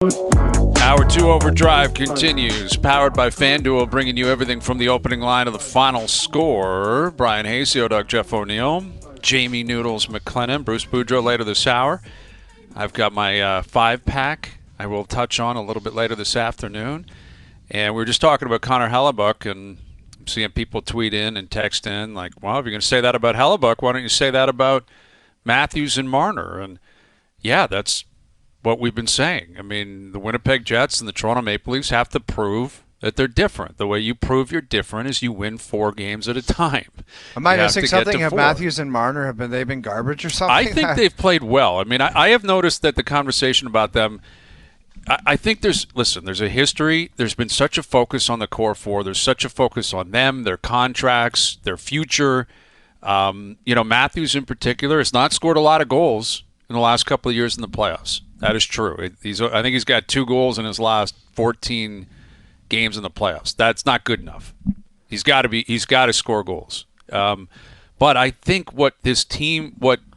Hour 2 Overdrive continues, powered by FanDuel, bringing you everything from the opening line to the final score. Bryan Hayes, Doug, Jeff O'Neill, Jamie Noodles McLennan, Bruce Boudreau later this hour. I've got my five-pack I will touch on a little bit later this afternoon. And we were just talking about Connor Hellebuyck, and I'm seeing people tweet in and text in like, well, if you're going to say that about Hellebuyck, why don't you say that about Matthews and Marner? And, yeah, that's what we've been saying. I mean, the Winnipeg Jets and the Toronto Maple Leafs have to prove that they're different. The way you prove you're different is you win 4 games at a time. Am I missing something? Have Matthews and Marner, they been garbage or something? I think they've played well. I mean, I have noticed that the conversation about them, I think there's a history. There's been such a focus on the core 4. There's such a focus on them, their contracts, their future. Matthews in particular has not scored a lot of goals in the last couple of years in the playoffs. That is true. I think he's got 2 goals in his last 14 games in the playoffs. That's not good enough. He's got to score goals. But I think what Berube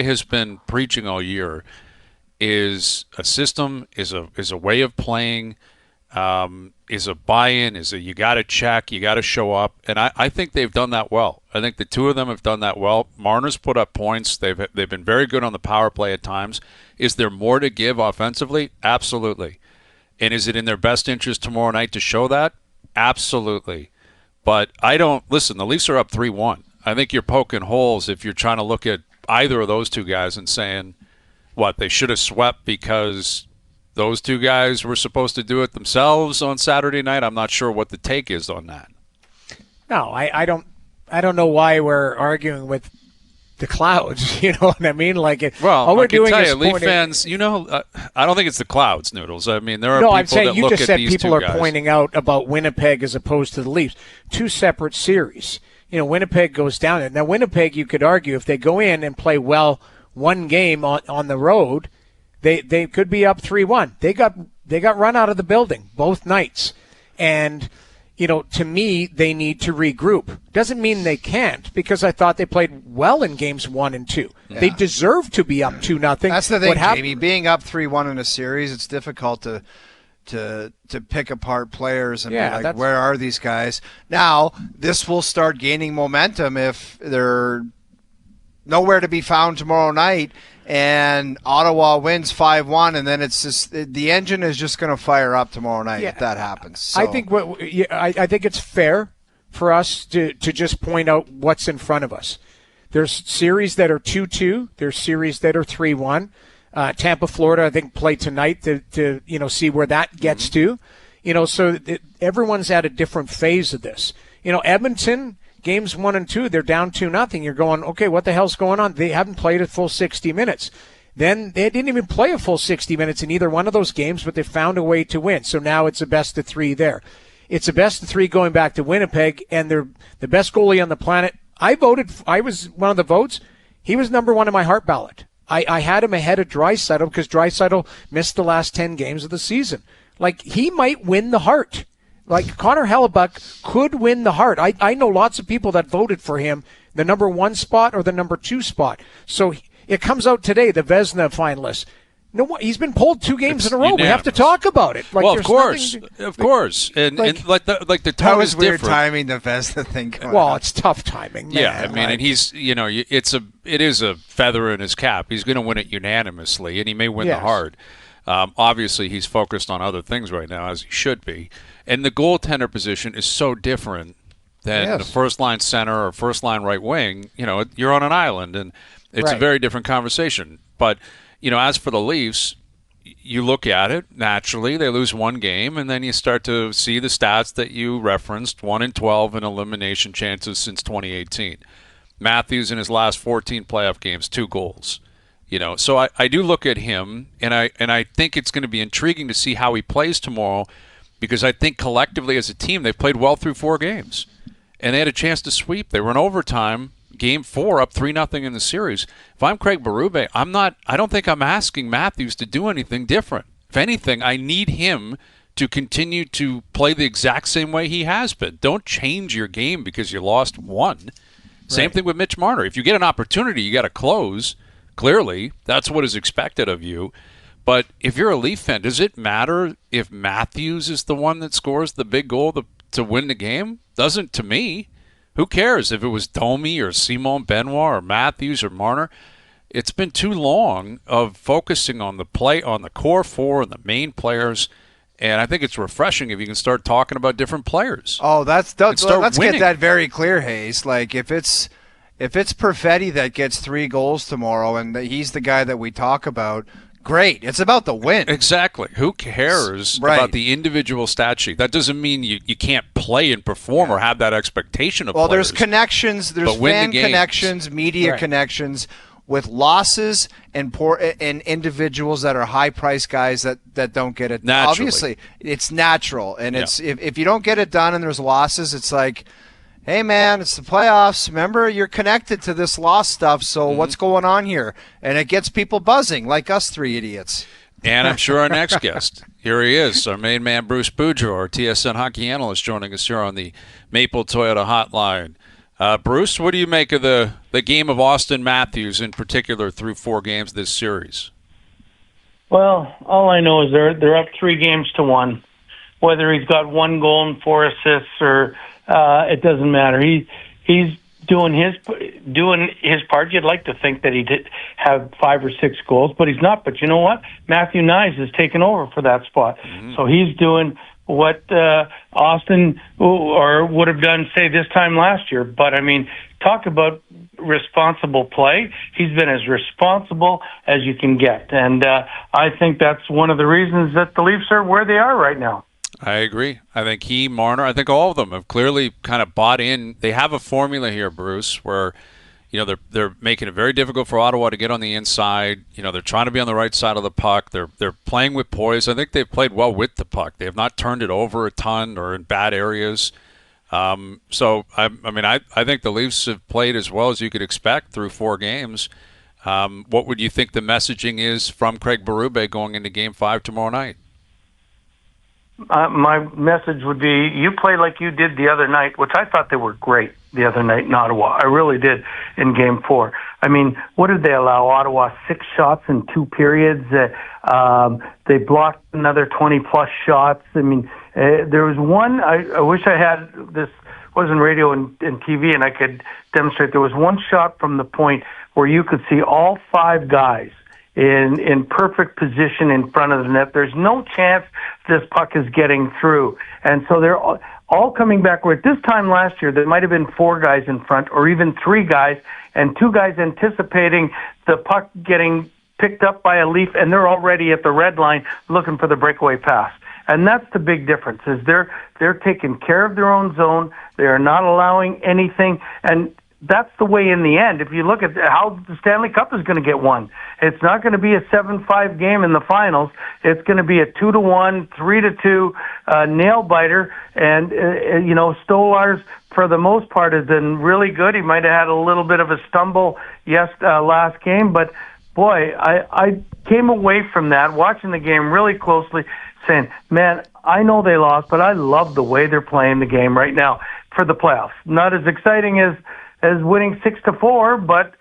has been preaching all year is a system, is a way of playing, is a buy-in, you got to check, you got to show up, and I think they've done that well. I think the two of them have done that well. Marner's put up points. They've been very good on the power play at times. Is there more to give offensively? Absolutely. And is it in their best interest tomorrow night to show that? Absolutely. But the Leafs are up 3-1. I think you're poking holes if you're trying to look at either of those two guys and saying, what, they should have swept because those two guys were supposed to do it themselves on Saturday night. I'm not sure what the take is on that. No, I don't know why we're arguing with the clouds. You know what I mean? All we're doing is Leaf fans. I don't think it's the clouds, Noodles. I mean, there are people I'm saying that you look just at said these people two are guys. pointing out about Winnipeg as opposed to the Leafs. 2 separate series. Winnipeg goes down there. Now, Winnipeg, you could argue if they go in and play well one game on the road, they could be up 3-1. They got run out of the building both nights. And, to me, they need to regroup. Doesn't mean they can't, because I thought they played well in games 1 and 2. Yeah. They deserve to be up 2-0. That's the thing, Jamie. Being up 3-1 in a series, it's difficult to pick apart players and be like, where are these guys? Now, this will start gaining momentum if they're nowhere to be found tomorrow night and Ottawa wins 5-1, and then it's just the engine is just going to fire up tomorrow night if that happens. So. I think it's fair for us to just point out what's in front of us. There's series that are 2-2. There's series that are 3-1. Tampa, Florida, I think play tonight to see where that gets to. So everyone's at a different phase of this. Edmonton. Games 1 and 2, they're down 2-0. You're going, okay, what the hell's going on? They haven't played a full 60 minutes. Then they didn't even play a full 60 minutes in either one of those games, but they found a way to win. So now it's a best of 3 there. It's a best of 3 going back to Winnipeg, and they're the best goalie on the planet. I was one of the votes. He was number 1 in my heart ballot. I had him ahead of Draisaitl because Draisaitl missed the last 10 games of the season. He might win the Hart. Connor Hellebuyck could win the Hart. I know lots of people that voted for him, the number 1 spot or the number 2 spot. So it comes out today, the Vezina finalist. No, he's been pulled 2 games in a row. Unanimous. We have to talk about it. Of course. And the tone is weird different. Timing the Vezina thing. It's tough timing. Man. Yeah, I mean, and he's it is a feather in his cap. He's going to win it unanimously, and he may win the Hart. Obviously, he's focused on other things right now, as he should be. And the goaltender position is so different than the first-line center or first-line right wing. You're on an island, and it's a very different conversation. But, as for the Leafs, you look at it, naturally, they lose 1 game, and then you start to see the stats that you referenced, 1-12 in elimination chances since 2018. Matthews in his last 14 playoff games, 2 goals. So I do look at him, and I think it's going to be intriguing to see how he plays tomorrow, because I think collectively as a team they've played well through 4 games, and they had a chance to sweep. They were in overtime, game 4, up 3-0 in the series. If I'm Craig Berube, I don't think I'm asking Matthews to do anything different. If anything, I need him to continue to play the exact same way he has been. Don't change your game because you lost 1. Same thing with Mitch Marner. If you get an opportunity, you got to close. Clearly, that's what is expected of you. But if you're a Leaf fan, does it matter if Matthews is the one that scores the big goal to win the game? Doesn't to me. Who cares if it was Domi or Simon Benoit or Matthews or Marner? It's been too long of focusing on the play, on the core four and the main players. And I think it's refreshing if you can start talking about different players. Oh, let's get that very clear, Hayes. Like if it's Perfetti that gets 3 goals tomorrow and he's the guy that we talk about, great. It's about the win. Exactly. Who cares about the individual stat sheet? That doesn't mean you can't play and perform or have that expectation of players. There's connections. There's fan connections, media connections with losses and individuals that are high-priced guys that don't get it. Naturally. Obviously, it's natural. And it's if you don't get it done and there's losses, it's like, hey, man, it's the playoffs. Remember, you're connected to this loss stuff, so what's going on here? And it gets people buzzing, like us 3 idiots. And I'm sure our next guest, here he is, our main man, Bruce Boudreau, our TSN Hockey analyst, joining us here on the Maple Toyota Hotline. Bruce, what do you make of the game of Auston Matthews in particular through 4 games this series? Well, all I know is they're up 3-1. Whether he's got 1 goal and 4 assists or it doesn't matter. He's doing his part. You'd like to think that he did have 5 or 6 goals, but he's not. But you know what? Matthew Knies has taken over for that spot. So he's doing what Auston would have done, say, this time last year. But, I mean, talk about responsible play. He's been as responsible as you can get. And I think that's one of the reasons that the Leafs are where they are right now. I agree. I think Marner, I think all of them have clearly kind of bought in. They have a formula here, Bruce, where they're making it very difficult for Ottawa to get on the inside. They're trying to be on the right side of the puck. They're playing with poise. I think they've played well with the puck. They have not turned it over a ton or in bad areas. So I think the Leafs have played as well as you could expect through 4 games. What would you think the messaging is from Craig Berube going into Game 5 tomorrow night? My message would be, you play like you did the other night, which I thought they were great the other night in Ottawa. I really did in Game 4. I mean, what did they allow Ottawa? 6 shots in 2 periods. They blocked another 20-plus shots. I mean, there was one, I wish I had this, wasn't radio and TV, and I could demonstrate. There was one shot from the point where you could see all 5 guys in perfect position in front of the net. There's no chance this puck is getting through. And so they're all coming back. Where at this time last year, there might have been 4 guys in front or even 3 guys and 2 guys anticipating the puck getting picked up by a Leaf, and they're already at the red line looking for the breakaway pass. And that's the big difference, is they're taking care of their own zone. They are not allowing anything. And that's the way in the end. If you look at how the Stanley Cup is going to get won, it's not going to be a 7-5 game in the finals. It's going to be a 2-1, 3-2 nail biter. And Stolarz, for the most part, has been really good. He might have had a little bit of a stumble last game, but boy, I came away from that watching the game really closely, saying, man, I know they lost, but I love the way they're playing the game right now for the playoffs. Not as exciting as winning 6-4, but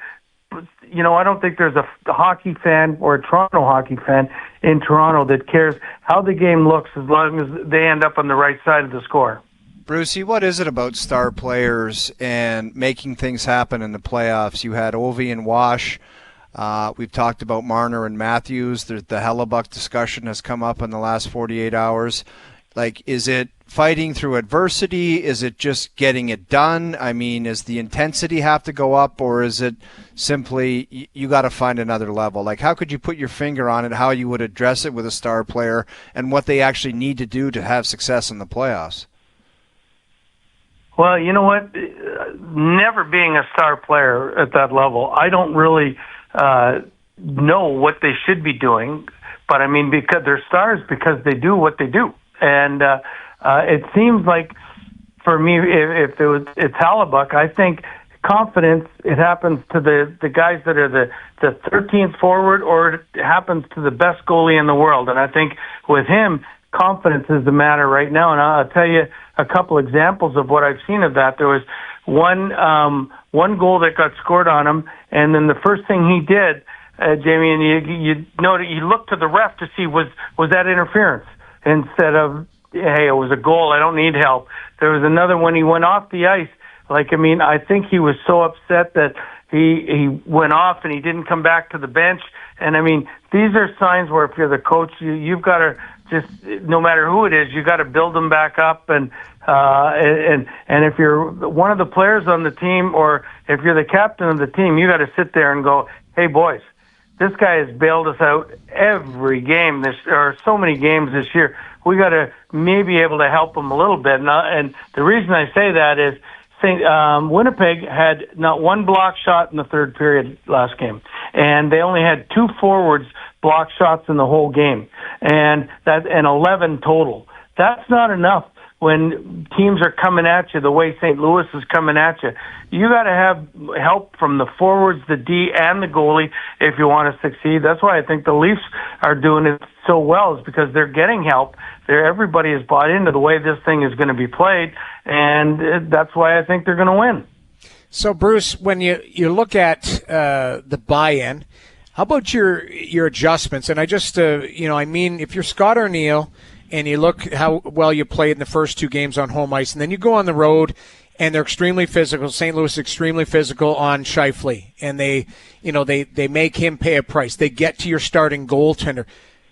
I don't think there's a hockey fan or a Toronto hockey fan in Toronto that cares how the game looks as long as they end up on the right side of the score. Brucey, what is it about star players and making things happen in the playoffs? You had Ovi and Wash. We've talked about Marner and Matthews. The Hellebuck discussion has come up in the last 48 hours. Like, is it fighting through adversity? Is it just getting it done? I mean, does the intensity have to go up, or is it simply you got to find another level? Like, how could you put your finger on it, how you would address it with a star player and what they actually need to do to have success in the playoffs? Well, you know what? Never being a star player at that level, I don't really know what they should be doing. But, I mean, because they're stars because they do what they do. And it seems like, for me, if it's Hellebuck, I think confidence, it happens to the guys that are the 13th forward, or it happens to the best goalie in the world. And I think with him, confidence is the matter right now. And I'll tell you a couple examples of what I've seen of that. There was one goal that got scored on him, and then the first thing he did, Jamie, and you know that you look to the ref to see was that interference instead of, hey, it was a goal, I don't need help. There was another when he went off the ice. I think he was so upset that he went off and he didn't come back to the bench. And these are signs where if you're the coach, you've got to just, no matter who it is, you got to build them back up. And if you're one of the players on the team, or if you're the captain of the team, you got to sit there and go, hey boys, this guy has bailed us out every game. Or so many games this year. We got to maybe able to help him a little bit. And the reason I say that is Winnipeg had not one block shot in the third period last game, and they only had 2 forwards block shots in the whole game, and 11 total. That's not enough when teams are coming at you the way St. Louis is coming at you. You got to have help from the forwards, the D, and the goalie if you want to succeed. That's why I think the Leafs are doing it so well, is because they're getting help. Everybody is bought into the way this thing is going to be played, and that's why I think they're going to win. So, Bruce, when you look at the buy-in, how about your adjustments? And I just, if you're Scott O'Neill and you look how well you played in the first 2 games on home ice, and then you go on the road and they're extremely physical. St. Louis is extremely physical on Scheifele, and they make him pay a price. They get to your starting goaltender.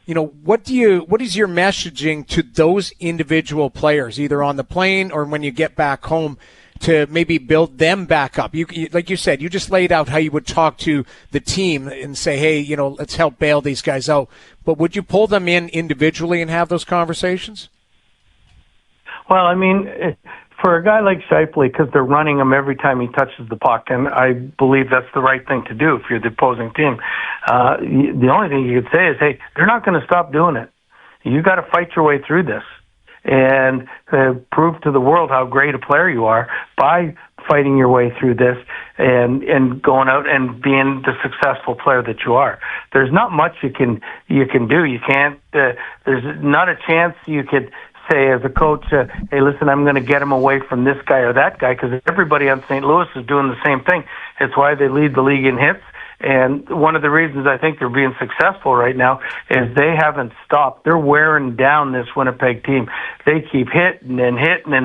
What is your messaging to those individual players, either on the plane or when you get back home, to maybe build them back up? You like you said, you just laid out how you would talk to the team and say, hey, let's help bail these guys out. But would you pull them in individually and have those conversations? Well, for a guy like Scheifele, because they're running him every time he touches the puck, and I believe that's the right thing to do if you're the opposing team. The only thing you could say is, hey, they're not going to stop doing it. You got to fight your way through this and prove to the world how great a player you are by fighting your way through this and going out and being the successful player that you are. There's not much you can do. You can't. There's not a chance you could say as a coach, hey, listen, I'm going to get him away from this guy or that guy, because everybody on St. Louis is doing the same thing. It's why they lead the league in hits. And one of the reasons I think they're being successful right now is they haven't stopped. They're wearing down this Winnipeg team. They keep hitting, and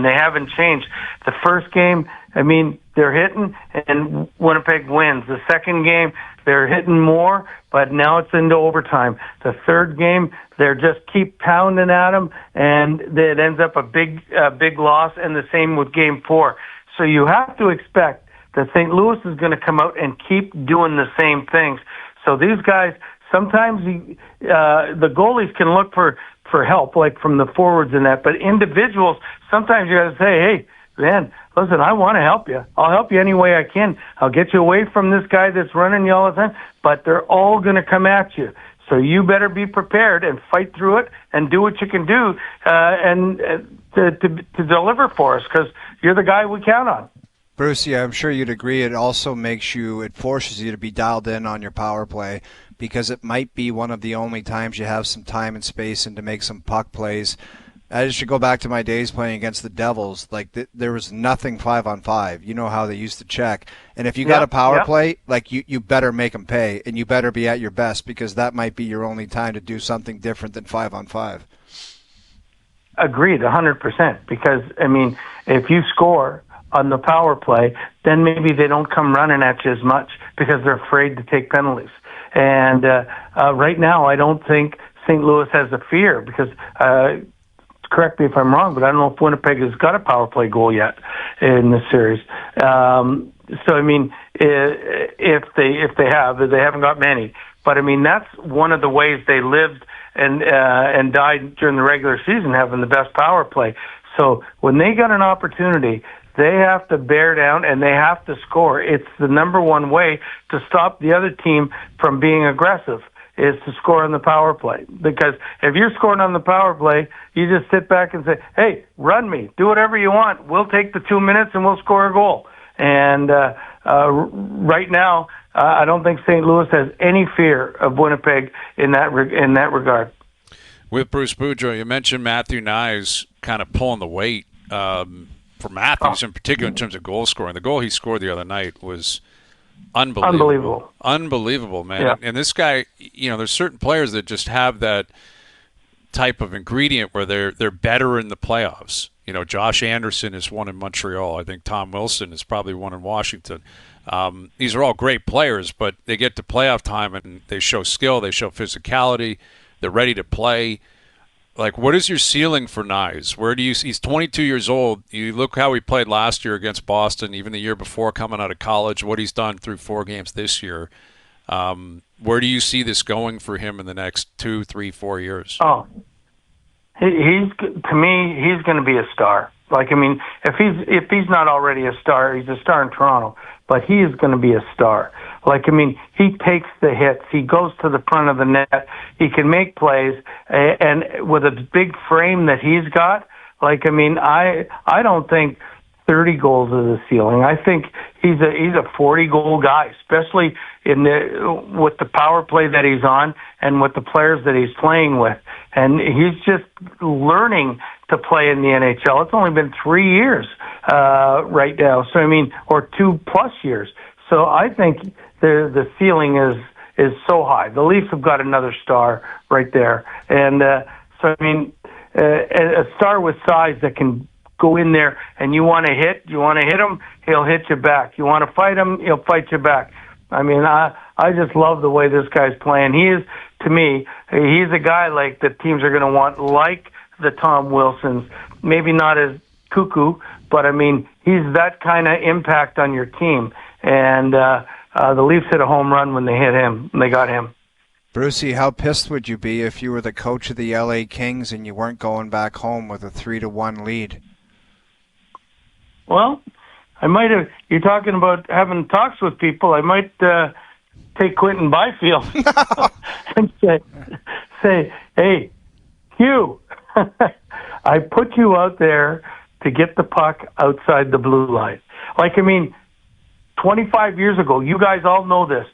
they haven't changed. The first game, they're hitting, and Winnipeg wins. The second game, they're hitting more, but now it's into overtime. The third game, they're just keep pounding at them, and it ends up a big loss, and the same with Game 4. So you have to expect that St. Louis is going to come out and keep doing the same things. So these guys, sometimes the goalies can look for help, like from the forwards and that, but individuals, sometimes you got to say, hey, man, listen, I want to help you. I'll help you any way I can. I'll get you away from this guy that's running you all the time, but they're all going to come at you. So you better be prepared and fight through it and do what you can do to deliver for us, because you're the guy we count on. Bruce, yeah, I'm sure you'd agree. It also it forces you to be dialed in on your power play, because it might be one of the only times you have some time and space and to make some puck plays. I just should go back to my days playing against the Devils. There was nothing 5-on-5. You know how they used to check. And if you got a power play, you better make them pay, and you better be at your best, because that might be your only time to do something different than 5-on-5. Agreed, 100%. Because, if you score on the power play, then maybe they don't come running at you as much because they're afraid to take penalties. And right now, I don't think St. Louis has a fear, because correct me if I'm wrong, but I don't know if Winnipeg has got a power play goal yet in this series. So if they have, they haven't got many. But that's one of the ways they lived and died during the regular season, having the best power play. So when they got an opportunity, they have to bear down and they have to score. It's the number one way to stop the other team from being aggressive, is to score on the power play. Because if you're scoring on the power play, you just sit back and say, hey, run me, do whatever you want. We'll take the 2 minutes and we'll score a goal. And right now, I don't think St. Louis has any fear of Winnipeg in that regard. With Bruce Boudreau, you mentioned Matthew Knies kind of pulling the weight for Matthews in particular in terms of goal scoring. The goal he scored the other night was Unbelievable, man. Yeah. And this guy, there's certain players that just have that type of ingredient where they're better in the playoffs. Josh Anderson is one in Montreal. I think Tom Wilson is probably one in Washington. These are all great players, but they get to playoff time and they show skill, they show physicality, they're ready to play. Like, what is your ceiling for Knies? He's 22 years old. You look how he played last year against Boston, even the year before coming out of college, what he's done through 4 games this year. Where do you see this going for him in the next 2, 3, 4 years? Oh, to me, he's going to be a star. Like, I mean, if he's not already a star, he's a star in Toronto, but he is going to be a star. Like, I mean, he takes the hits. He goes to the front of the net. He can make plays, and with a big frame that he's got, like, I mean, I don't think 30 goals is the ceiling. I think he's a 40-goal guy, especially with the power play that he's on and with the players that he's playing with. And he's just learning to play in the NHL. It's only been 3 years right now. So, I mean, or 2+ years. So I think the ceiling is so high. The Leafs have got another star right there. And so, I mean, a star with size that can go in there and you want to hit him, he'll hit you back. You want to fight him, he'll fight you back. I mean, I just love the way this guy's playing. He is, to me, he's a guy like that teams are going to want, like the Tom Wilsons. Maybe not as cuckoo, but I mean, he's that kind of impact on your team. And the Leafs hit a home run when they hit him, and they got him. Brucey, how pissed would you be if you were the coach of the LA Kings and you weren't going back home with a 3-1 lead? Well, I might have. You're talking about having talks with people. I might take Quentin Byfield and say, hey, Hugh, I put you out there to get the puck outside the blue line. Like, I mean, 25 years ago, you guys all know this.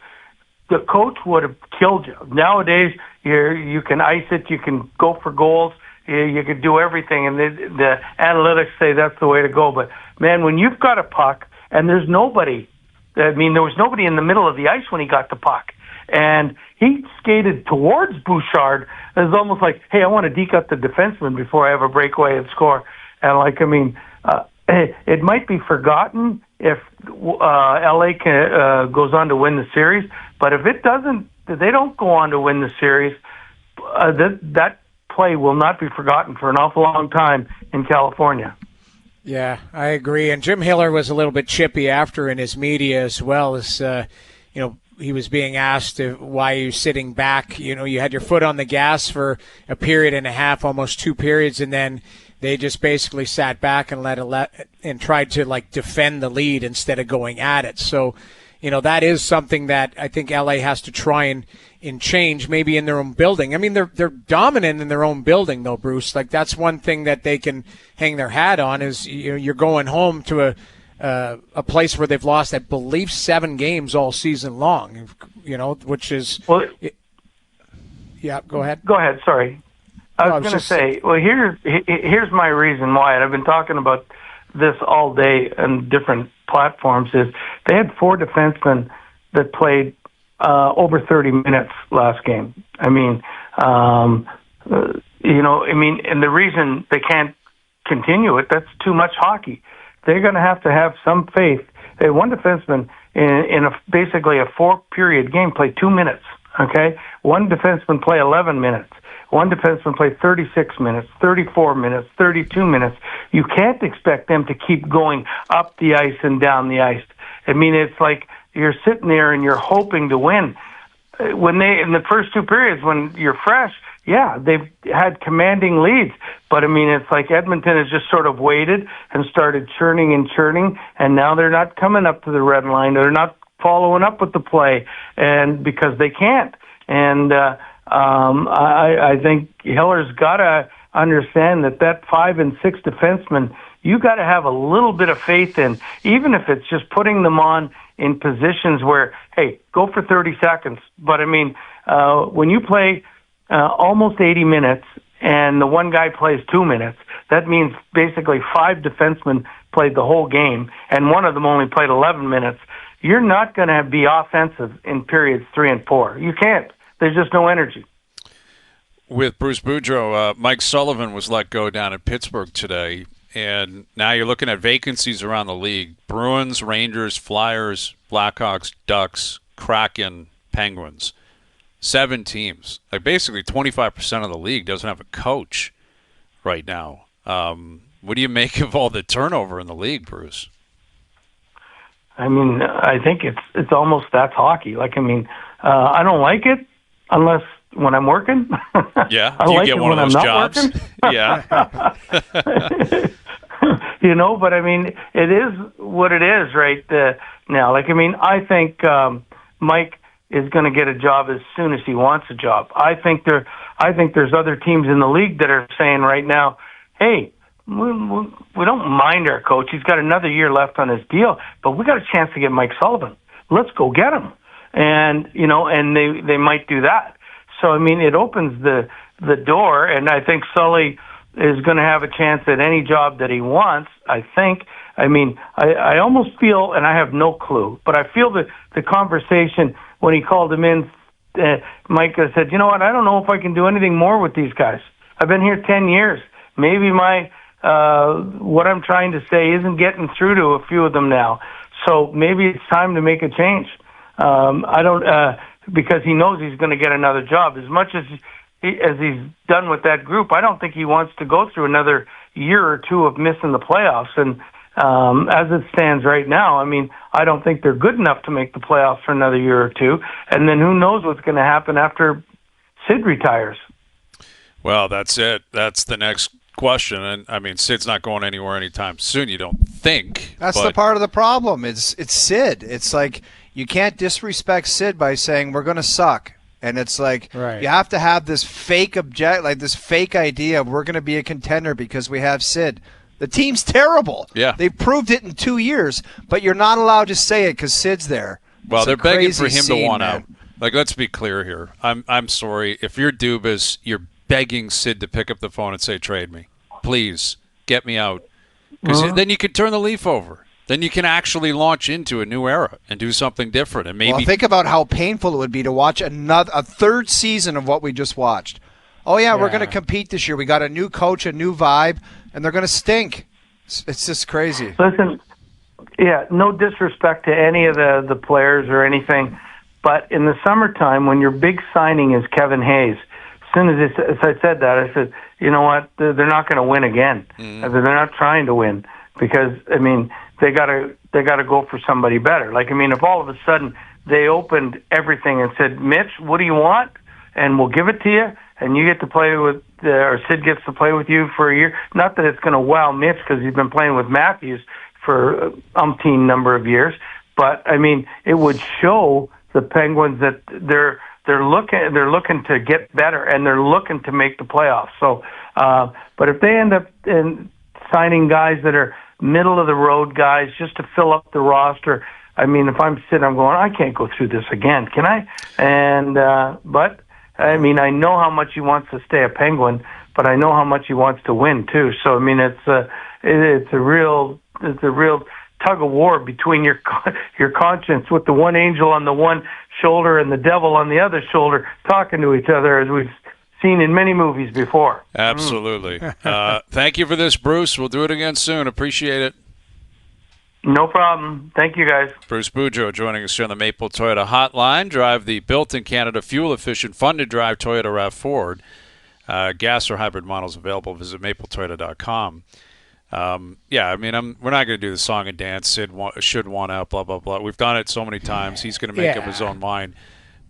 The coach would have killed you. Nowadays, you can ice it, you can go for goals, you can do everything, and the analytics say that's the way to go. But, man, when you've got a puck and there's nobody, I mean, there was nobody in the middle of the ice when he got the puck. And he skated towards Bouchard. It was almost like, hey, I want to deke up the defenseman before I have a breakaway and score. And, like, I mean, it might be forgotten if LA goes on to win the series. But if it doesn't, if they don't go on to win the series, that play will not be forgotten for an awful long time in California. Yeah, I agree. And Jim Hiller was a little bit chippy after in his media as well. As he was being asked why you're sitting back. You had your foot on the gas for a period and a half, almost 2 periods, and then they just basically sat back and and tried to defend the lead instead of going at it. So, that is something that I think LA has to try and change, maybe in their own building. I mean, they're dominant in their own building, though, Bruce. Like, that's one thing that they can hang their hat on is you're going home to a place where they've lost, I believe, 7 games all season long. Which is yeah. Go ahead. Go ahead. Sorry. I was going to say, well, here's my reason why, and I've been talking about this all day on different platforms, is they had 4 defensemen that played over 30 minutes last game. I mean, and the reason they can't continue it, that's too much hockey. They're going to have some faith. One defenseman in basically a 4-period game played 2 minutes, okay? One defenseman played 11 minutes. One defenseman played 36 minutes, 34 minutes, 32 minutes. You can't expect them to keep going up the ice and down the ice. I mean, it's like you're sitting there and you're hoping to win. When in the first 2 periods, when you're fresh, yeah, they've had commanding leads. But, I mean, it's like Edmonton has just sort of waited and started churning, and now they're not coming up to the red line. They're not following up with the play, and because they can't. And I think Hiller's got to understand that 5 and 6 defensemen, you got to have a little bit of faith in, even if it's just putting them on in positions where, hey, go for 30 seconds. But, I mean, when you play almost 80 minutes and the one guy plays 2 minutes, that means basically 5 defensemen played the whole game, and one of them only played 11 minutes. you're not going to be offensive in periods 3 and 4. You can't. There's just no energy. With Bruce Boudreau, Mike Sullivan was let go down in Pittsburgh today, and now you're looking at vacancies around the league. Bruins, Rangers, Flyers, Blackhawks, Ducks, Kraken, Penguins. 7 teams. Like basically 25% of the league doesn't have a coach right now. What do you make of all the turnover in the league, Bruce? I mean, I think it's almost that's hockey. Like, I mean, I don't like it unless when I'm working. Yeah, I do you like get it one when of those I'm jobs? Yeah. You know, but I mean, it is what it is right now. Like, I mean, I think Mike is going to get a job as soon as he wants a job. I think there's other teams in the league that are saying right now, hey, we don't mind our coach. He's got another year left on his deal, but we got a chance to get Mike Sullivan. Let's go get him. And, you know, and they might do that. So, I mean, it opens the door, and I think Sully is going to have a chance at any job that he wants, I think. I mean, I almost feel, and I have no clue, but I feel that the conversation when he called him in, Mike said, you know what, I don't know if I can do anything more with these guys. I've been here 10 years. Maybe my what I'm trying to say isn't getting through to a few of them now. So maybe it's time to make a change. I don't because he knows he's going to get another job. As much as he's done with that group, I don't think he wants to go through another year or two of missing the playoffs. And as it stands right now, I mean, I don't think they're good enough to make the playoffs for another year or two. And then who knows what's going to happen after Sid retires. Well, that's it. That's the next question. And, I mean, Sid's not going anywhere anytime soon, you don't think. That's the part of the problem. It's Sid. It's like you can't disrespect Sid by saying we're going to suck. And it's like you have to have this fake this fake idea of we're going to be a contender because we have Sid. The team's terrible. Yeah. They've proved it in 2 years, but you're not allowed to say it because Sid's there. Well, they're begging for him to want out. Like, let's be clear here. I'm sorry. If you're Dubas, you're begging Sid to pick up the phone and say, trade me. Please, get me out. Because then you can turn the leaf over. Then you can actually launch into a new era and do something different. And maybe think about how painful it would be to watch a third season of what we just watched. Oh, yeah, we're going to compete this year. We got a new coach, a new vibe, and they're going to stink. It's just crazy. Listen, yeah, no disrespect to any of the players or anything, but in the summertime when your big signing is Kevin Hayes, as soon as I said that, I said, you know what, they're not going to win again. They're not trying to win because, I mean, they got to go for somebody better. Like, I mean, if all of a sudden they opened everything and said, Mitch, what do you want? And we'll give it to you, and you get to play with, or Sid gets to play with you for a year. Not that it's going to wow Mitch because he's been playing with Matthews for umpteen number of years, but I mean, it would show the Penguins that they're looking to get better and they're looking to make the playoffs. So, but if they end up signing guys that are middle of the road guys just to fill up the roster, I mean, if I'm Sid, I'm going, I can't go through this again, can I? And but. I mean, I know how much he wants to stay a Penguin, but I know how much he wants to win too. So I mean, it's a real tug of war between your conscience with the one angel on the one shoulder and the devil on the other shoulder talking to each other, as we've seen in many movies before. Absolutely. Thank you for this, Bruce. We'll do it again soon. Appreciate it. No problem. Thank you, guys. Bruce Boudreau joining us here on the Maple Toyota Hotline. Drive the built-in-Canada, fuel-efficient, fun-to-drive Toyota RAV4. Gas or hybrid models available. Visit mapletoyota.com. Yeah, I mean, we're not going to do the song and dance. Sid should want out, blah, blah, blah. We've done it so many times. He's going to make up his own mind.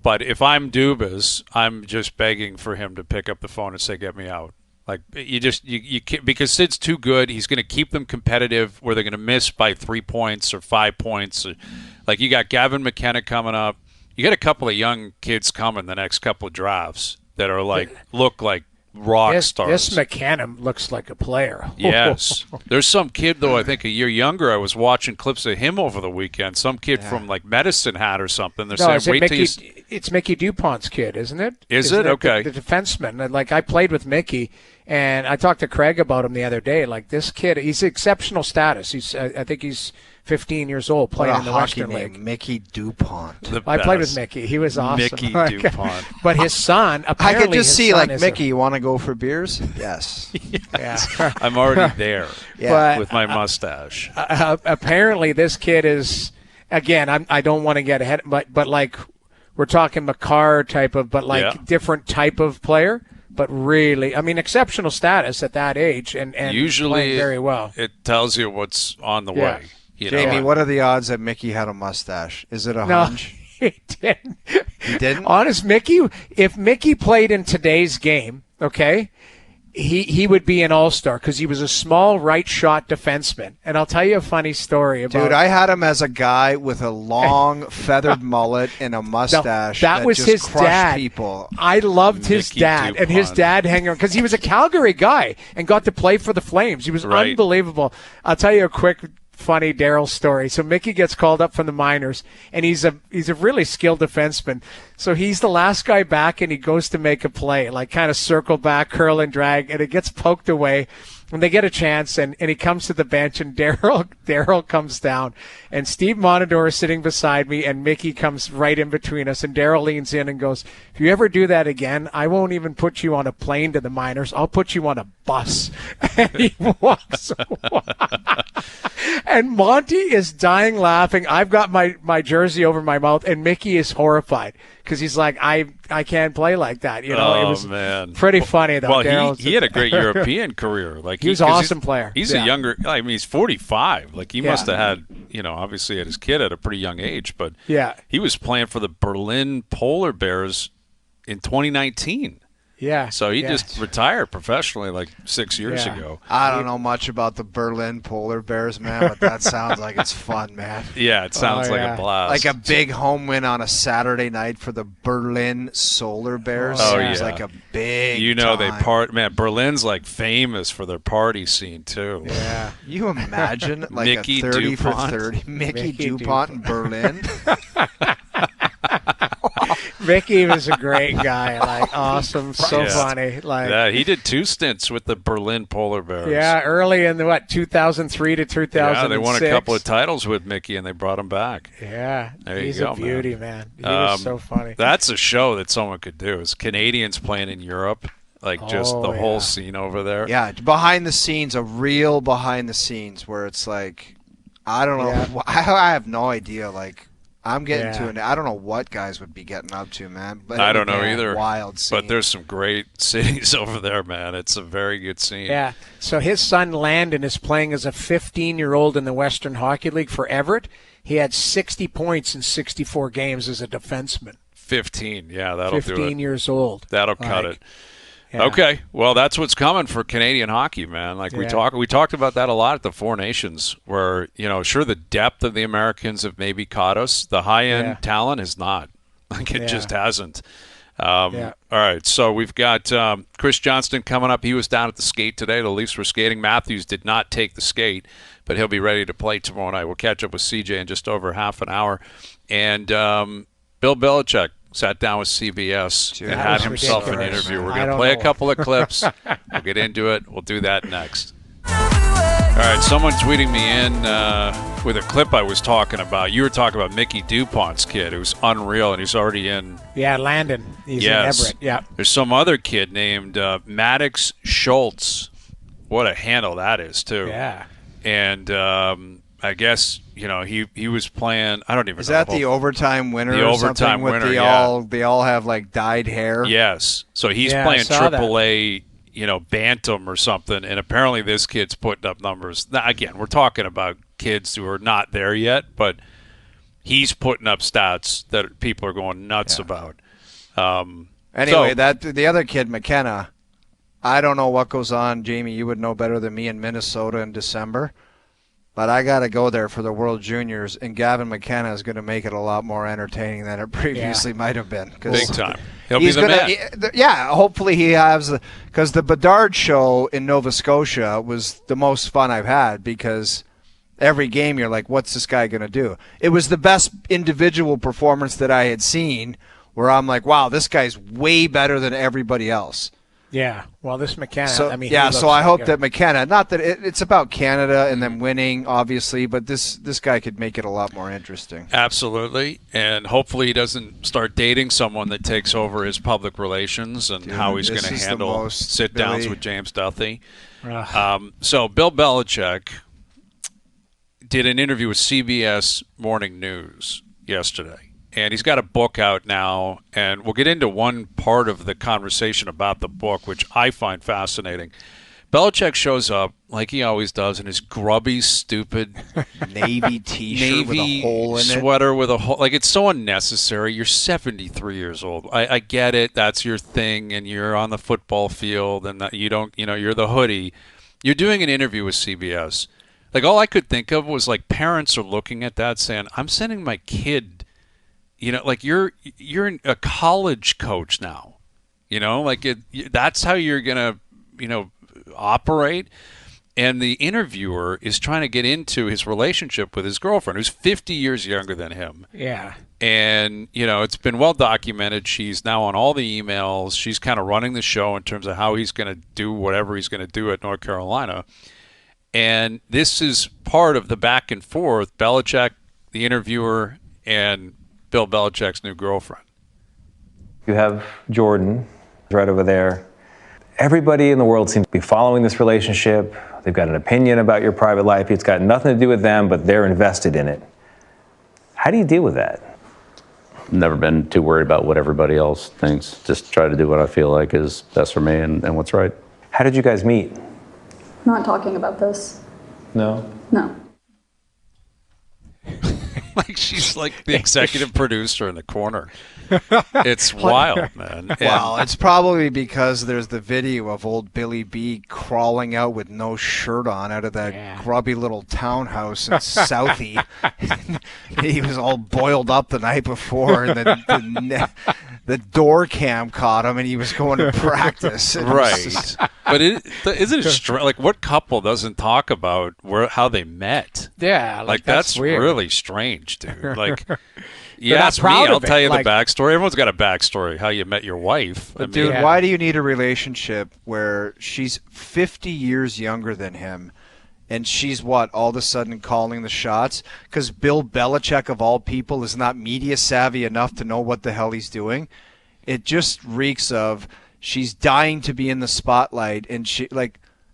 But if I'm Dubas, I'm just begging for him to pick up the phone and say, get me out. Like, you can't, because Sid's too good. He's going to keep them competitive where they're going to miss by 3 points or 5 points. Like, you got Gavin McKenna coming up. You got a couple of young kids coming the next couple of drafts that are look like rock stars. This McKenna looks like a player. Yes. There's some kid, though, I think a year younger. I was watching clips of him over the weekend. Some kid from, like, Medicine Hat or something. They're saying, wait till you... It's Mickey DuPont's kid, isn't it? Isn't it? Okay. The defenseman. Like, I played with Mickey, and I talked to Craig about him the other day. Like, this kid, he's exceptional status. I think he's 15 years old, playing in the Western League. Mickey DuPont. I played with Mickey. He was awesome. Mickey DuPont. But his son, apparently, I could just see, like, Mickey, you want to go for beers? Yes. Yes. Yeah. I'm already there with my mustache. Apparently, this kid is, again, I don't want to get ahead, but like, we're talking Makar type of, but like different type of player. But really, I mean, exceptional status at that age, and usually playing very well. It tells you what's on the way. Jamie, what are the odds that Mickey had a mustache? Is it a hunch? He didn't. He didn't? Honest, Mickey, if Mickey played in today's game, okay, he would be an all-star because he was a small right-shot defenseman. And I'll tell you a funny story about... Dude, I had him as a guy with a long feathered mullet and a mustache that was just his crushed dad. people. I loved his dad, DuPont. and his dad hanging around because he was a Calgary guy and got to play for the Flames. He was unbelievable. I'll tell you a quick... funny Daryl story. So Mickey gets called up from the minors, and he's a really skilled defenseman. So he's the last guy back, and he goes to make a play, like kind of circle back, curl and drag, and it gets poked away. And they get a chance, and he comes to the bench, and Daryl comes down, and Steve Monador is sitting beside me, and Mickey comes right in between us, and Daryl leans in and goes, "If you ever do that again, I won't even put you on a plane to the minors. I'll put you on a bus." And he walks away. And Monty is dying laughing. I've got my jersey over my mouth, and Mickey is horrified because he's like, I can't play like that. You know, it was pretty funny though. Well, he had a great European career. Like he was an awesome player. He's a younger. I mean, he's 45. Like he must have had, obviously had his kid at a pretty young age. But he was playing for the Berlin Polar Bears in 2019. Yeah. So he just retired professionally like 6 years ago. I don't know much about the Berlin Polar Bears, man, but that sounds like it's fun, man. Yeah, it sounds like a blast. Like a big home win on a Saturday night for the Berlin Solar Bears. It's like a big time. Man, Berlin's like famous for their party scene too. Yeah. You imagine like Mickey a 30 DuPont. for 30 Mickey DuPont in Berlin. Mickey was a great guy, like awesome, so funny. Like he did 2 stints with the Berlin Polar Bears. Yeah, early in the 2003 to 2006. Yeah, they won a couple of titles with Mickey, and they brought him back. Yeah, he's a beauty, man. He was so funny. That's a show that someone could do. Is Canadians playing in Europe, like just the whole scene over there. Yeah, behind the scenes, a real behind the scenes where it's like, I don't know, I have no idea, like. I'm getting to I don't know what guys would be getting up to, man. But I don't know either. Wild scene. But there's some great cities over there, man. It's a very good scene. Yeah. So his son Landon is playing as a 15-year-old in the Western Hockey League for Everett. He had 60 points in 64 games as a defenseman. 15. Yeah, that'll do it. 15 years old. That'll cut it. Yeah. Okay, well, that's what's coming for Canadian hockey, man. Like we talked about that a lot at the Four Nations, where sure the depth of the Americans have maybe caught us, the high end talent has not. Like it just hasn't. All right, so we've got Chris Johnston coming up. He was down at the skate today. The Leafs were skating. Matthews did not take the skate, but he'll be ready to play tomorrow night. We'll catch up with CJ in just over half an hour, and Bill Belichick sat down with CBS and had himself an interview. We're going to play a couple of clips. We'll get into it. We'll do that next. All right, someone tweeting me in with a clip I was talking about. You were talking about Mickey DuPont's kid, who's unreal, and he's already in. Yeah, Landon. He's in Everett. Yeah. There's some other kid named Maddox Schultz. What a handle that is, too. Yeah. And I guess he was playing. I don't even know. Is that the overtime winner? The overtime winner. They all have like dyed hair. Yes. So he's playing AAA, bantam or something, and apparently this kid's putting up numbers. Now, again, we're talking about kids who are not there yet, but he's putting up stats that people are going nuts about. Anyway, the other kid, McKenna. I don't know what goes on, Jamie. You would know better than me in Minnesota in December. But I got to go there for the World Juniors, and Gavin McKenna is going to make it a lot more entertaining than it previously might have been. Big time. He'll be the man. Yeah, hopefully he has – because the Bedard show in Nova Scotia was the most fun I've had because every game you're like, what's this guy going to do? It was the best individual performance that I had seen where I'm like, wow, this guy's way better than everybody else. Yeah, well, this McKenna. So, so I hope that McKenna, not that it's about Canada and them winning, obviously, but this guy could make it a lot more interesting. Absolutely, and hopefully he doesn't start dating someone that takes over his public relations and how he's going to handle sit-downs with James Duthie. So Bill Belichick did an interview with CBS Morning News yesterday. And he's got a book out now, and we'll get into one part of the conversation about the book, which I find fascinating. Belichick shows up, like he always does, in his grubby, stupid Navy T-shirt with a hole in it. Sweater with a hole. Like, it's so unnecessary. You're 73 years old. I get it. That's your thing, and you're on the football field, and you don't, you're the hoodie. You're doing an interview with CBS. Like, all I could think of was, like, parents are looking at that saying, I'm sending my kid. Like you're a college coach now, like that's how you're going to, operate. And the interviewer is trying to get into his relationship with his girlfriend, who's 50 years younger than him. Yeah. And, it's been well documented. She's now on all the emails. She's kind of running the show in terms of how he's going to do whatever he's going to do at North Carolina. And this is part of the back and forth, Belichick, the interviewer, and Bill Belichick's new girlfriend. You have Jordan right over there. Everybody in the world seems to be following this relationship. They've got an opinion about your private life. It's got nothing to do with them, but they're invested in it. How do you deal with that? Never been too worried about what everybody else thinks. Just try to do what I feel like is best for me and what's right. How did you guys meet? Not talking about this. No? No. Like she's like the executive producer in the corner. It's wild, man. Well, it's probably because there's the video of old Billy B crawling out with no shirt on out of that grubby little townhouse in Southie. He was all boiled up the night before, and the door cam caught him, and he was going to practice. Right. But isn't it strange? Like, what couple doesn't talk about how they met? Yeah. Like that's really strange, dude. Like, you ask me, I'll tell you the backstory. Everyone's got a backstory, how you met your wife. But dude, why do you need a relationship where she's 50 years younger than him, and she's all of a sudden calling the shots? Because Bill Belichick, of all people, is not media savvy enough to know what the hell he's doing. It just reeks of she's dying to be in the spotlight, and have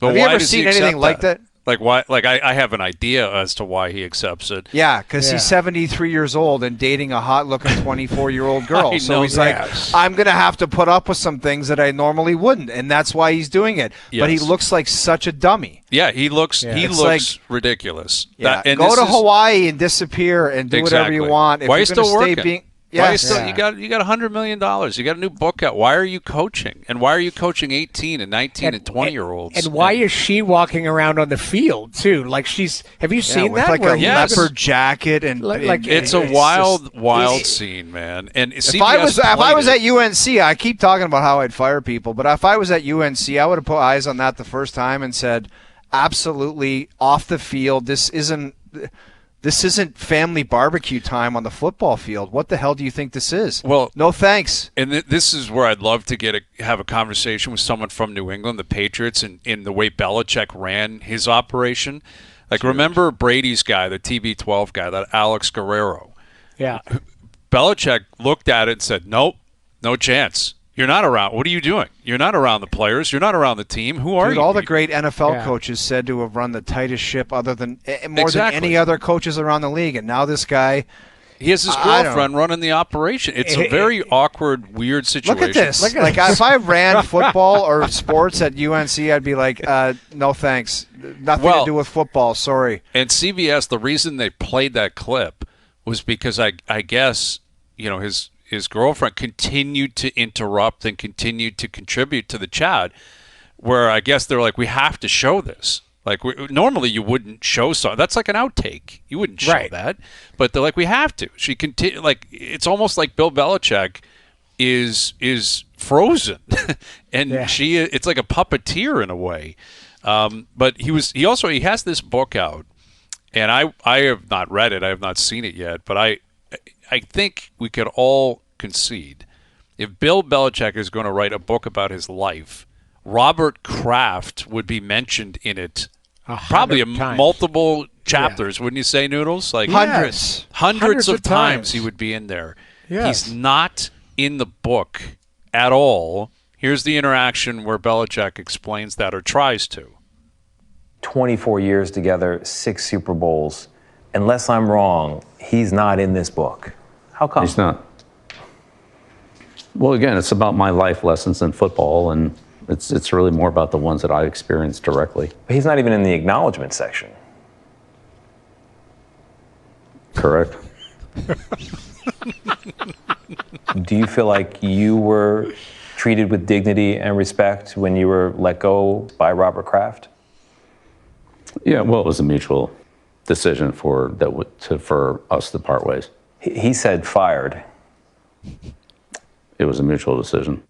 you ever seen anything like that? Like why? Like I have an idea as to why he accepts it. Yeah, because he's 73 years old and dating a hot-looking 24-year-old girl. So he's like, I'm going to have to put up with some things that I normally wouldn't, and that's why he's doing it. Yes. But he looks like such a dummy. Yeah, he looks ridiculous. Yeah, go to Hawaii and disappear and do whatever you want. Why are you still working? Yes. You got $100 million. You got a new book out. Why are you coaching? And why are you coaching 18 and 19 and 20-year-olds? And why is she walking around on the field too? Like have you seen with that? Like a leopard jacket and it's a wild scene, man. And if I was at UNC, I keep talking about how I'd fire people, but if I was at UNC, I would have put eyes on that the first time and said, absolutely off the field. This isn't family barbecue time on the football field. What the hell do you think this is? Well, no thanks. And this is where I'd love to have a conversation with someone from New England, the Patriots, and in the way Belichick ran his operation. Like, remember Brady's guy, the TB12 guy, that Alex Guerrero? Yeah. Belichick looked at it and said, nope, no chance. You're not around. What are you doing? You're not around the players. You're not around the team. Who are you? All the great NFL coaches said to have run the tightest ship than any other coaches around the league. And now this guy, he has his girlfriend running the operation. It's a very awkward, weird situation. Look at this. If I ran football or sports at UNC, I'd be like, no thanks. Nothing to do with football. Sorry. And CBS, the reason they played that clip was because I guess, his girlfriend continued to interrupt and continued to contribute to the chat, where I guess they're like, we have to show this. Like, normally you wouldn't show something. That's like an outtake. You wouldn't show that. But they're like, we have to. She it's almost like Bill Belichick is frozen. And it's like a puppeteer in a way. But he has this book out, and I have not read it. I have not seen it yet, but I think we could all concede if Bill Belichick is going to write a book about his life, Robert Kraft would be mentioned in it probably multiple chapters, wouldn't you say, Noodles? Like hundreds of times he would be in there. Yes. He's not in the book at all. Here's the interaction where Belichick explains that, or tries to. 24 years together, 6 Super Bowls. Unless I'm wrong, he's not in this book. How come? He's not. Well, again, it's about my life lessons in football, and it's really more about the ones that I experienced directly. But he's not even in the acknowledgement section. Correct. Do you feel like you were treated with dignity and respect when you were let go by Robert Kraft? Yeah, well, it was a mutual decision for us to part ways. He said fired. It was a mutual decision.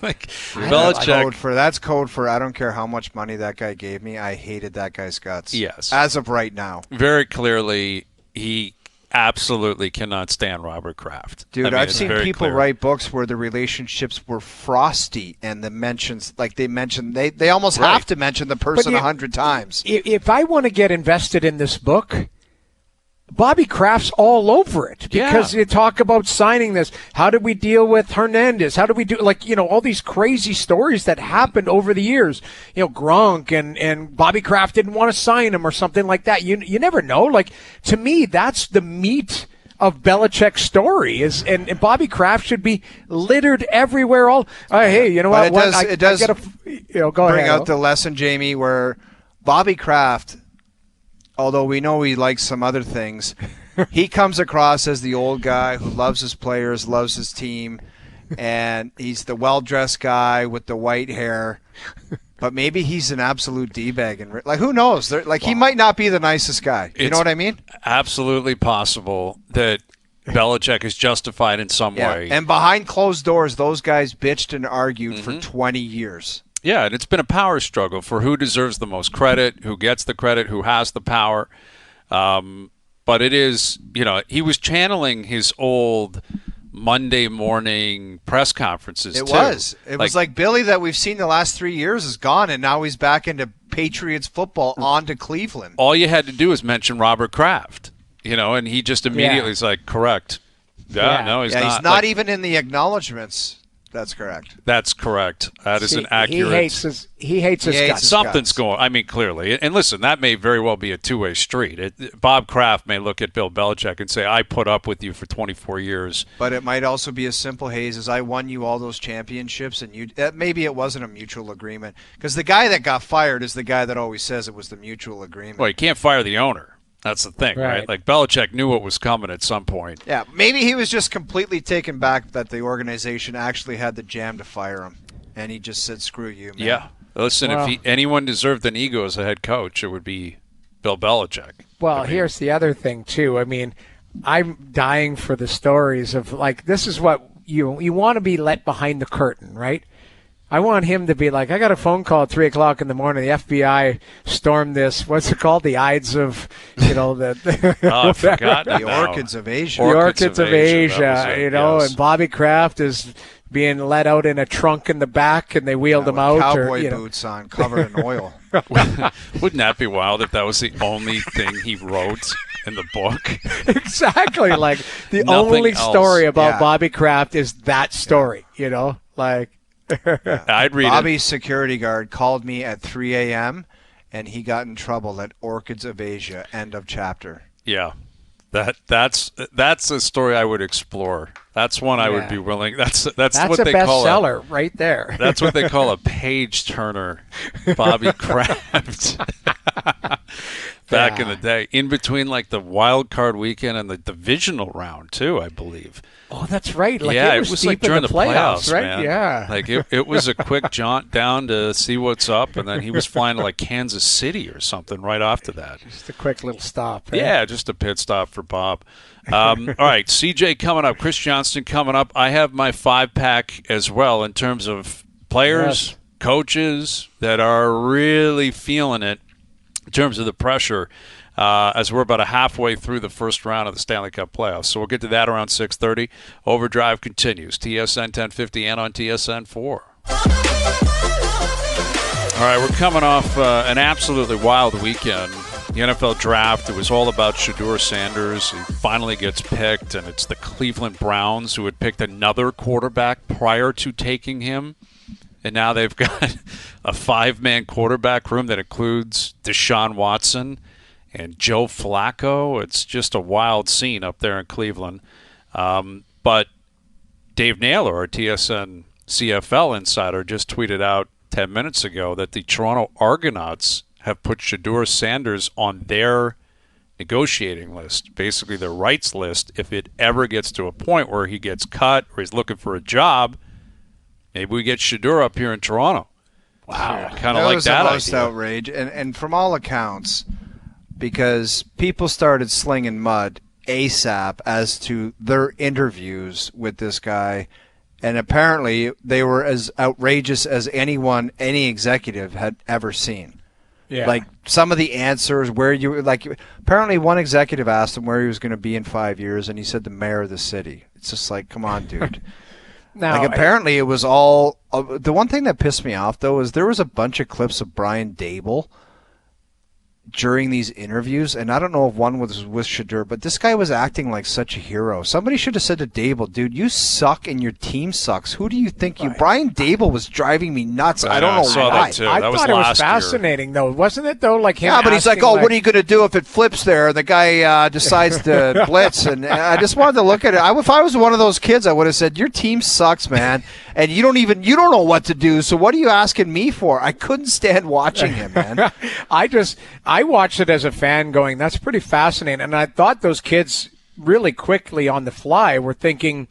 Belichick. That's code for I don't care how much money that guy gave me. I hated that guy's guts. Yes. As of right now. Very clearly, he absolutely cannot stand Robert Kraft. Dude, I've seen people write books where the relationships were frosty and the mentions, like they almost have to mention the person 100 times. If I want to get invested in this book, Bobby Kraft's all over it because you talk about signing this. How did we deal with Hernandez? How do we do, all these crazy stories that happened over the years? Gronk and Bobby Kraft didn't want to sign him or something like that. You never know. To me, that's the meat of Belichick's story and Bobby Kraft should be littered everywhere. Hey, you know what? It does go bring ahead, out the lesson, Jamie, where Bobby Kraft, although we know he likes some other things, he comes across as the old guy who loves his players, loves his team, and he's the well-dressed guy with the white hair. But maybe he's an absolute D-bag. And who knows? He might not be the nicest guy. You know what I mean? Absolutely possible that Belichick is justified in some way. And behind closed doors, those guys bitched and argued for 20 years. Yeah, and it's been a power struggle for who deserves the most credit, who gets the credit, who has the power. But it is, he was channeling his old Monday morning press conferences, It was like Billy that we've seen the last 3 years is gone, and now he's back into Patriots football on to Cleveland. All you had to do is mention Robert Kraft, and he just immediately is like, correct. No, he's not. He's not even in the acknowledgments. That's correct. That's correct. That is an accurate. He hates his guts. Something's going. I mean, clearly, and listen, that may very well be a two-way street. Bob Kraft may look at Bill Belichick and say, "I put up with you for 24 years." But it might also be as simple, Hayes, as I won you all those championships, and maybe it wasn't a mutual agreement because the guy that got fired is the guy that always says it was the mutual agreement. Well, you can't fire the owner. That's the thing, right? Like Belichick knew what was coming at some point. Yeah, maybe he was just completely taken back that the organization actually had the jam to fire him, and he just said, "Screw you, man." Yeah, listen, if anyone deserved an ego as a head coach, it would be Bill Belichick. Well, here's the other thing too. I mean, I'm dying for the stories of this is what you want to be let behind the curtain, right? I want him to be like, I got a phone call at 3 o'clock in the morning. The FBI stormed this. What's it called? The Ides of, the I forgot the Orchids of Asia. The Orchids of Asia, yes. And Bobby Kraft is being let out in a trunk in the back, and they wheeled him out. Cowboy boots on, covered in oil. Wouldn't that be wild if that was the only thing he wrote in the book? Exactly. The only story about Bobby Kraft is that story, I'd read Bobby's security guard called me at 3 a.m. and he got in trouble at Orchids of Asia. End of chapter. Yeah, that's a story I would explore. That's one I would be willing. That's what they call bestseller right there. That's what they call a page turner. Bobby Kraft. Back in the day, in between the wild card weekend and the divisional round too, I believe. Oh, that's right. It was during the playoffs, right? man. Yeah. It was a quick jaunt down to see what's up, and then he was flying to Kansas City or something right after that. Just a quick little stop. Right? Yeah, just a pit stop for Bob. All right, CJ coming up, Chris Johnston coming up. I have my 5-pack as well in terms of players, coaches that are really feeling it in terms of the pressure as we're about halfway through the first round of the Stanley Cup playoffs. So we'll get to that around 6:30. Overdrive continues. TSN 1050 and on TSN 4. All right, we're coming off an absolutely wild weekend. The NFL draft, it was all about Shedeur Sanders. He finally gets picked, and it's the Cleveland Browns who had picked another quarterback prior to taking him. And now they've got a 5-man quarterback room that includes Deshaun Watson and Joe Flacco. It's just a wild scene up there in Cleveland. But Dave Naylor, our TSN CFL insider, just tweeted out 10 minutes ago that the Toronto Argonauts have put Shedeur Sanders on their negotiating list, basically their rights list. If it ever gets to a point where he gets cut or he's looking for a job, maybe we get Shedeur up here in Toronto. Wow. Kind of like that was the most idea. outrage. And from all accounts, because people started slinging mud ASAP as to their interviews with this guy, and apparently they were as outrageous as any executive had ever seen. Yeah. Like some of the answers where you like, apparently one executive asked him where he was going to be in 5 years, and he said the mayor of the city. It's just like, come on, dude. Now, apparently it was all. The one thing that pissed me off though is there was a bunch of clips of Brian Dable during these interviews, and I don't know if one was with Shedeur, but this guy was acting like such a hero. Somebody should have said to Dable, dude, you suck and your team sucks. Who do you think you... Brian Dable was driving me nuts. I don't know saw why. that too. I That was thought it was last year. fascinating, though. Wasn't it, though? Like him Yeah, but he's like, asking, what are you going to do if it flips there? And the guy decides to blitz. And I just wanted to look at it. If I was one of those kids, I would have said, your team sucks, man. And you don't know what to do. So what are you asking me for? I couldn't stand watching him, man. I watched it as a fan going, that's pretty fascinating. And I thought those kids really quickly on the fly were thinking,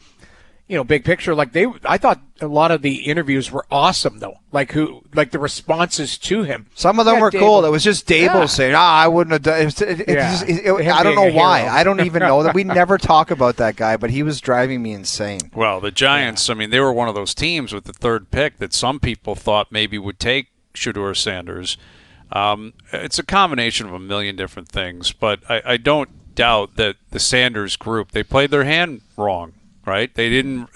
big picture. I thought a lot of the interviews were awesome, though. Like the responses to him. Some of them were cool. It was just Dable saying, I wouldn't have done it. I don't know why. I don't even know that. We never talk about that guy, but he was driving me insane. Well, the Giants, they were one of those teams with the third pick that some people thought maybe would take Shedeur Sanders. It's a combination of a million different things, but I don't doubt that the Sanders group, they played their hand wrong, right? The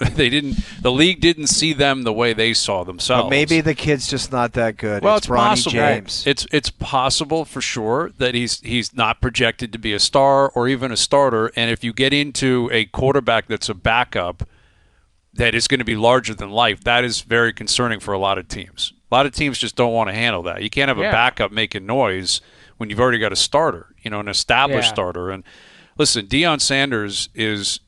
league didn't see them the way they saw themselves. But maybe the kid's just not that good. Well, it's Bronny possible. James. It's possible for sure that he's not projected to be a star or even a starter, and if you get into a quarterback that's a backup that is going to be larger than life, that is very concerning for a lot of teams. A lot of teams just don't want to handle that. You can't have a backup making noise when you've already got a starter, an established starter. And listen, Deion Sanders is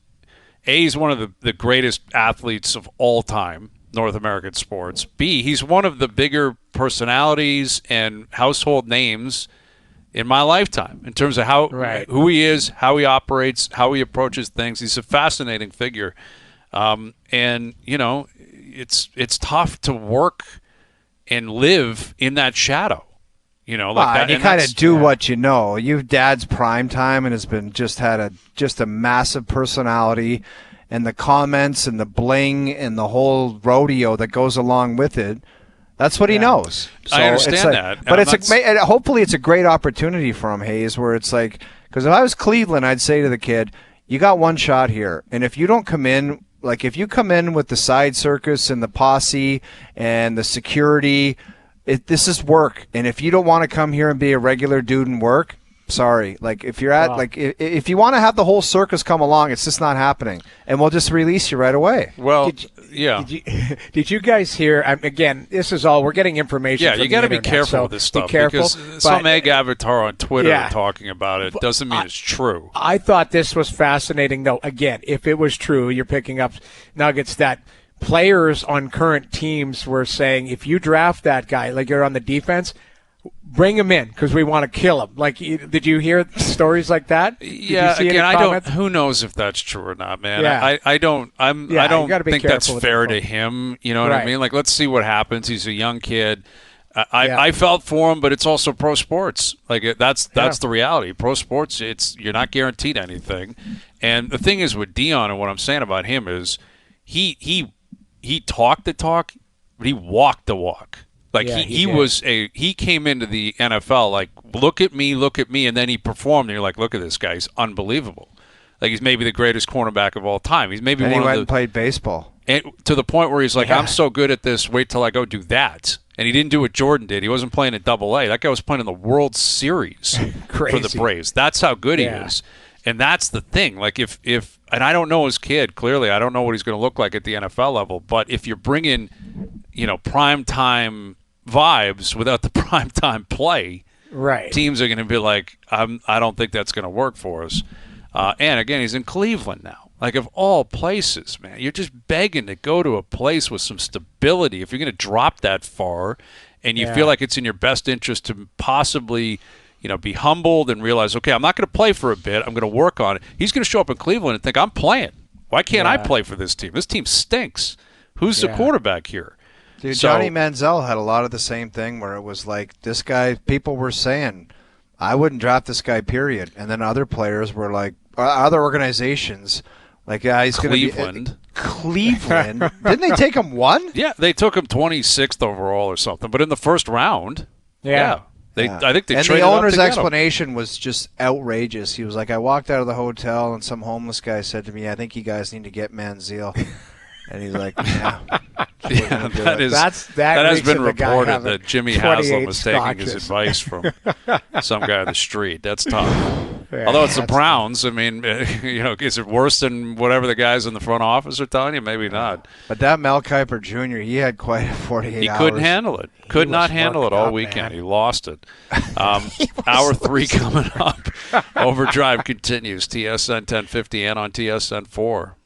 he's one of the greatest athletes of all time, North American sports. B, he's one of the bigger personalities and household names in my lifetime in terms of who he is, how he operates, how he approaches things. He's a fascinating figure. And it's tough to work and live in that shadow, and you kind of do what you know. You've dad's prime time and has been just had a massive personality, and the comments and the bling and the whole rodeo that goes along with it. That's what he knows. So I understand that, but hopefully it's a great opportunity for him, Hayes, where it's like, because if I was Cleveland, I'd say to the kid, you got one shot here, and if you don't come in. Like, if you come in with the side circus and the posse and the security, this is work. And if you don't want to come here and be a regular dude and work, sorry. Like, if you're if you want to have the whole circus come along, it's just not happening. And we'll just release you right away. Well, Did you guys hear? Again, this is all we're getting information. Yeah, from you got to be internet, careful so with this stuff. Be careful. Because some egg avatar on Twitter talking about it doesn't mean it's true. I thought this was fascinating, though. Again, if it was true, you're picking up nuggets that players on current teams were saying, if you draft that guy, like you're on the defense, bring him in because we want to kill him. Like, did you hear stories like that? I don't. Who knows if that's true or not, man? Yeah. I don't think that's fair to people. him. You know what I mean? Like, let's see what happens. He's a young kid. I felt for him, but it's also pro sports. Like, that's the reality. Pro sports, you're not guaranteed anything. And the thing is with Deion, and what I'm saying about him is he talked the talk, but he walked the walk. Like he came into the NFL like, look at me, and then he performed, and you're like, look at this guy, he's unbelievable. Like he's maybe the greatest cornerback of all time. He's maybe he went and played baseball. And to the point where he's like, I'm so good at this, wait till I go do that. And he didn't do what Jordan did. He wasn't playing in Double-A. That guy was playing in the World Series for the Braves. That's how good he is. And that's the thing. Like if and I don't know his kid, clearly I don't know what he's going to look like at the NFL level, but if you're bringing, prime time vibes without the prime time play, right, teams are going to be like, I don't think that's going to work for us. And again, he's in Cleveland now. Like, of all places, man, you're just begging to go to a place with some stability. If you're going to drop that far and you feel like it's in your best interest to possibly, be humbled and realize, okay, I'm not going to play for a bit. I'm going to work on it. He's going to show up in Cleveland and think, I'm playing. Why can't I play for this team? This team stinks. Who's the quarterback here? Dude, Johnny Manziel had a lot of the same thing where it was like, this guy, people were saying, I wouldn't draft this guy, period. And then other players were like, other organizations, like, he's going to be Cleveland. Didn't they take him 1? Yeah, they took him 26th overall or something. But in the first round, I think they traded up the owner's to get explanation was just outrageous. He was like, I walked out of the hotel and some homeless guy said to me, I think you guys need to get Manziel. And he's like, yeah. That has been reported that Jimmy Haslam was taking his advice from some guy on the street. That's tough. Yeah, although it's the Browns, I mean, is it worse than whatever the guys in the front office are telling you? Maybe not. But that Mel Kiper Jr., he had quite a 48 hours. He couldn't handle it. Could not handle it all weekend. Man. He lost it. Hour 3 coming up. Overdrive continues. TSN 1050 and on TSN 4.